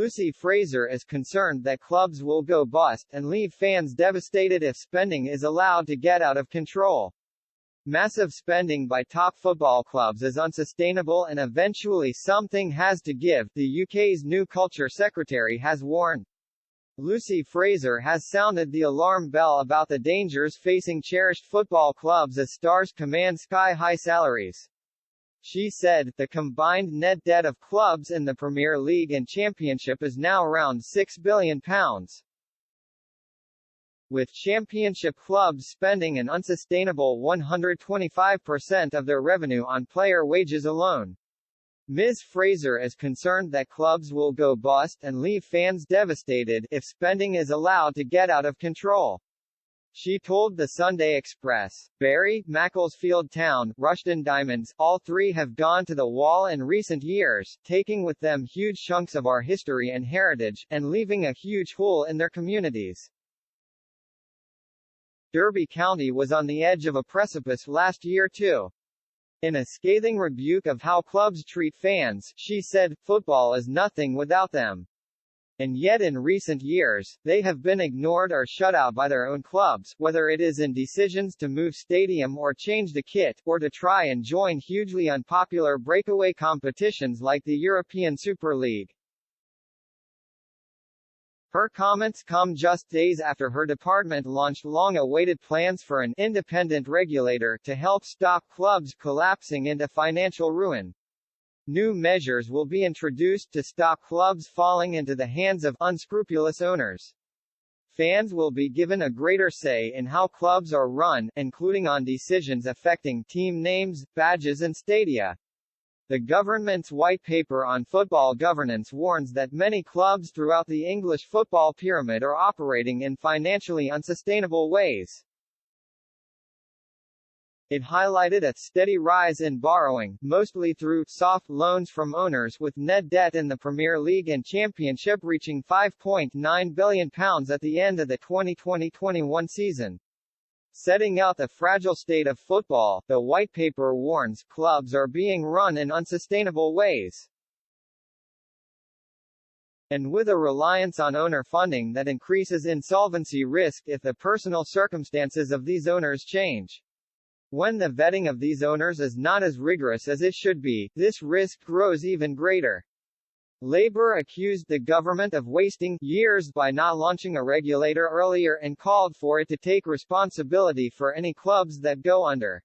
Lucy Fraser is concerned that clubs will go bust, and leave fans devastated if spending is allowed to get out of control. Massive spending by top football clubs is unsustainable and eventually something has to give, the UK's new culture secretary has warned. Lucy Fraser has sounded the alarm bell about the dangers facing cherished football clubs as stars command sky-high salaries. She said, the combined net debt of clubs in the Premier League and Championship is now around £6 billion. With Championship clubs spending an unsustainable 125% of their revenue on player wages alone. Ms. Fraser is concerned that clubs will go bust and leave fans devastated if spending is allowed to get out of control. She told the Sunday Express, Bury, Macclesfield Town, Rushden Diamonds, all three have gone to the wall in recent years, taking with them huge chunks of our history and heritage, and leaving a huge hole in their communities. Derby County was on the edge of a precipice last year too. In a scathing rebuke of how clubs treat fans, she said, football is nothing without them. And yet in recent years, they have been ignored or shut out by their own clubs, whether it is in decisions to move stadium or change the kit, or to try and join hugely unpopular breakaway competitions like the European Super League. Her comments come just days after her department launched long-awaited plans for an independent regulator to help stop clubs collapsing into financial ruin. New measures will be introduced to stop clubs falling into the hands of unscrupulous owners. Fans will be given a greater say in how clubs are run, including on decisions affecting team names, badges and stadia. The government's white paper on football governance warns that many clubs throughout the English football pyramid are operating in financially unsustainable ways. It highlighted a steady rise in borrowing, mostly through soft loans from owners, with net debt in the Premier League and Championship reaching £5.9 billion at the end of the 2020-21 season. Setting out the fragile state of football, the white paper warns, clubs are being run in unsustainable ways. And with a reliance on owner funding that increases insolvency risk if the personal circumstances of these owners change. When the vetting of these owners is not as rigorous as it should be, this risk grows even greater. Labour accused the government of wasting years by not launching a regulator earlier and called for it to take responsibility for any clubs that go under.